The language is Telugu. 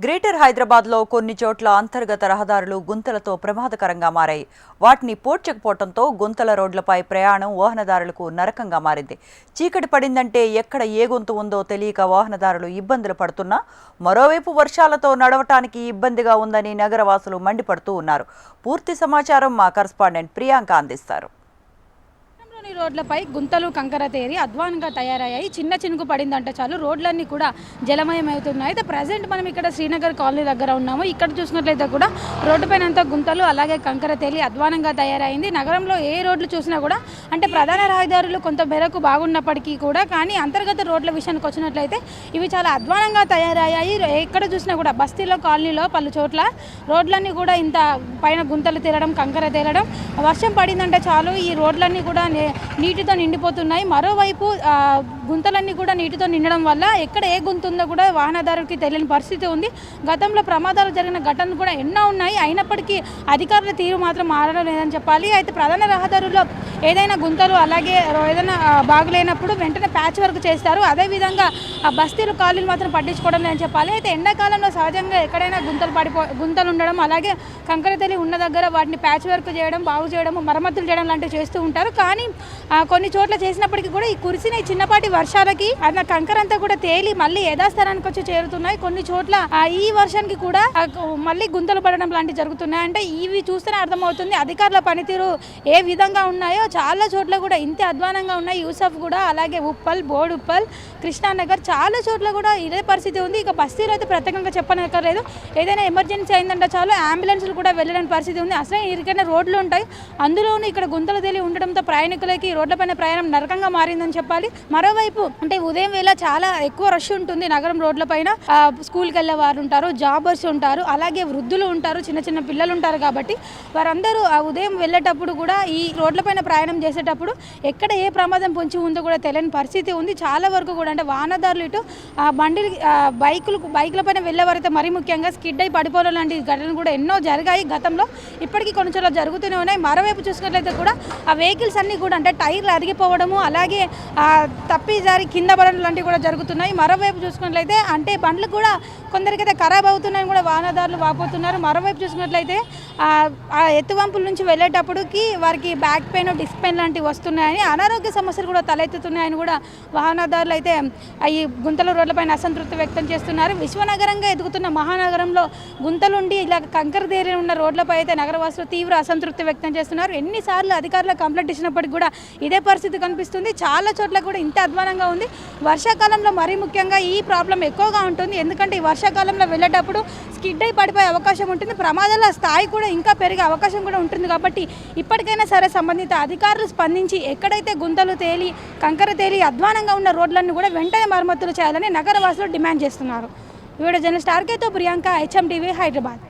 గ్రేటర్ హైదరాబాద్లో కొన్ని చోట్ల అంతర్గత రహదారులు గుంతలతో ప్రమాదకరంగా మారాయి. వాటిని పోడ్చకపోవడంతో గుంతల రోడ్లపై ప్రయాణం వాహనదారులకు నరకంగా మారింది. చీకటి పడిందంటే ఎక్కడ ఏ గుంత ఉందో తెలియక వాహనదారులు ఇబ్బందులు పడుతున్నా, మరోవైపు వర్షాలతో నడవటానికి ఇబ్బందిగా ఉందని నగరవాసులు మండిపడుతూ ఉన్నారు. పూర్తి సమాచారం మా కరెస్పాండెంట్ ప్రియాంక అందిస్తారు. రోడ్లపై గుంతలు కంకర తేరి అధ్వానంగా తయారయ్యాయి. చిన్న చినుకు పడిందంటే చాలు రోడ్లన్నీ కూడా జలమయమవుతున్నాయి. అయితే ప్రజెంట్ మనం ఇక్కడ శ్రీనగర్ కాలనీ దగ్గర ఉన్నాము. ఇక్కడ చూసినట్లయితే కూడా రోడ్డుపైన అంతా గుంతలు అలాగే కంకర తేలి అధ్వానంగా తయారైంది. నగరంలో ఏ రోడ్లు చూసినా కూడా అంటే ప్రధాన రహదారులు కొంత మేరకు బాగున్నప్పటికీ కూడా కానీ అంతర్గత రోడ్ల విషయానికి వచ్చినట్లయితే ఇవి చాలా అధ్వానంగా తయారయ్యాయి. ఎక్కడ చూసినా కూడా బస్తీలో కాలనీలో పలు చోట్ల రోడ్లన్నీ కూడా ఇంత పైన గుంతలు తేలడం కంకర తేలడం, వర్షం పడిందంటే చాలు ఈ రోడ్లన్నీ కూడా నీటితో నిండిపోతున్నాయి. మరోవైపు గుంతలన్నీ కూడా నీటితో నిండడం వల్ల ఎక్కడ ఏ గుంత ఉందో కూడా వాహనదారుడికి తెలియని పరిస్థితి ఉంది. గతంలో ప్రమాదాలు జరిగిన ఘటనలు కూడా ఎన్నో ఉన్నాయి. అయినప్పటికీ అధికారుల తీరు మాత్రం మారడం లేదని చెప్పాలి. అయితే ప్రధాన రహదారుల్లో ఏదైనా గుంతలు అలాగే ఏదైనా బాగులేనప్పుడు వెంటనే ప్యాచ్ వర్క్ చేస్తారు. అదేవిధంగా ఆ బస్తీలు కాలనీలు మాత్రం పట్టించుకోవడం లేదని చెప్పాలి. అయితే ఎండాకాలంలో సహజంగా ఎక్కడైనా గుంతలు ఉండడం అలాగే కంకర తెలి ఉన్న దగ్గర వాటిని ప్యాచ్ వర్క్ చేయడం, బాగు చేయడం, మరమ్మతులు చేయడం లాంటివి చేస్తూ ఉంటారు. కానీ కొన్ని చోట్ల చేసినప్పటికీ కూడా ఈ కురిసిన చిన్నపాటి వర్షాలకి అన్న కంకర అంతా కూడా తేలి మళ్ళీ యథాస్థానానికి వచ్చి చేరుతున్నాయి. కొన్ని చోట్ల ఈ వర్షానికి కూడా మళ్ళీ గుంతలు పడడం లాంటివి జరుగుతున్నాయి. అంటే ఇవి చూస్తేనే అర్థమవుతుంది అధికారుల పనితీరు ఏ విధంగా ఉన్నాయో. చాలా చోట్ల కూడా ఇంత అధ్వానంగా ఉన్నాయి. యూసఫ్ కూడా అలాగే ఉప్పల్, బోడుప్పల్, కృష్ణానగర్ చాలా చోట్ల కూడా ఇదే పరిస్థితి ఉంది. ఇక బస్తీలో అయితే ప్రత్యేకంగా చెప్పనక్కర్లేదు. ఏదైనా ఎమర్జెన్సీ అయిందంటే చాలు అంబులెన్స్లు కూడా వెళ్ళలేని పరిస్థితి ఉంది. అసలు ఇరికైనా రోడ్లు ఉంటాయి, అందులోనూ ఇక్కడ గుంతలు తేలి ఉండడంతో ప్రయాణికులకి రోడ్లపైన ప్రయాణం నరకంగా మారిందని చెప్పాలి. మరోవైపు అంటే ఉదయం వేళ చాలా ఎక్కువ రష్ ఉంటుంది నగరం రోడ్లపైన. స్కూల్కి వెళ్ళే వారు ఉంటారు, జాబర్స్ ఉంటారు, అలాగే వృద్ధులు ఉంటారు, చిన్న చిన్న పిల్లలు ఉంటారు. కాబట్టి వారందరూ ఉదయం వెళ్ళేటప్పుడు కూడా ఈ రోడ్లపైన ప్రయాణం చేసేటప్పుడు ఎక్కడ ఏ ప్రమాదం పొంచి ఉందో కూడా తెలియని పరిస్థితి ఉంది. చాలా వరకు కూడా అంటే వాహనదారులు ఇటు బండి బైకుల పైన వెళ్ళేవారైతే మరీ ముఖ్యంగా స్కిడ్ అయి పడిపోవడం లాంటి ఘటనలు కూడా ఎన్నో జరిగాయి గతంలో. ఇప్పటికీ కొన్ని చోట్ల జరుగుతూనే ఉన్నాయి. మరోవైపు చూసుకున్నట్లయితే కూడా ఆ వెహికల్స్ అన్నీ కూడా అంటే టైర్లు అరిగిపోవడము అలాగే తప్పిదారి కింద పడడం లాంటివి కూడా జరుగుతున్నాయి. మరోవైపు చూసుకున్నట్లయితే అంటే బండ్లు కూడా కొందరికైతే ఖరాబ్ అవుతున్నాయని కూడా వాహనదారులు వాపోతున్నారు. మరోవైపు చూసుకున్నట్లయితే ఆ ఎత్తువంపుల నుంచి వెళ్ళేటప్పటికి వారికి బ్యాక్ పెయిన్, డిస్క్ పెయిన్ లాంటివి వస్తున్నాయని, అనారోగ్య సమస్యలు కూడా తలెత్తుతున్నాయని కూడా వాహనదారులు అయితే ఈ గుంతల రోడ్లపైన అసంతృప్తి వ్యక్తం చేస్తున్నారు. విశ్వనగరంగా ఎదుగుతున్న మహానగరంలో గుంతలుండి ఇలా కంకర తేరి ఉన్న రోడ్లపై అయితే నగరవాసులు తీవ్ర అసంతృప్తి వ్యక్తం చేస్తున్నారు. ఎన్నిసార్లు అధికారులకు కంప్లైంట్ ఇచ్చినప్పటికీ కూడా ఇదే పరిస్థితి కనిపిస్తుంది. చాలా చోట్ల కూడా ఇంత అధ్వానంగా ఉంది. వర్షాకాలంలో మరీ ముఖ్యంగా ఈ ప్రాబ్లం ఎక్కువగా ఉంటుంది. ఎందుకంటే ఈ వర్షాకాలంలో వెళ్ళేటప్పుడు స్కిడ్ అయి పడిపోయే అవకాశం ఉంటుంది. ప్రమాదాల స్థాయి కూడా ఇంకా పెరిగే అవకాశం కూడా ఉంటుంది. కాబట్టి ఇప్పటికైనా సరే సంబంధిత అధికారులు స్పందించి ఎక్కడైతే గుంతలు తేలి కంకర తేలి అధ్వానంగా ఉన్న రోడ్లన్నీ కూడా వెంటనే మరమ్మతులు చేయాలని నగరవాసులు డిమాండ్ చేస్తున్నారు. వీడియో జర్నలిస్ట్ ఆర్కేతో ప్రియాంక, HM టీవీ, హైదరాబాద్.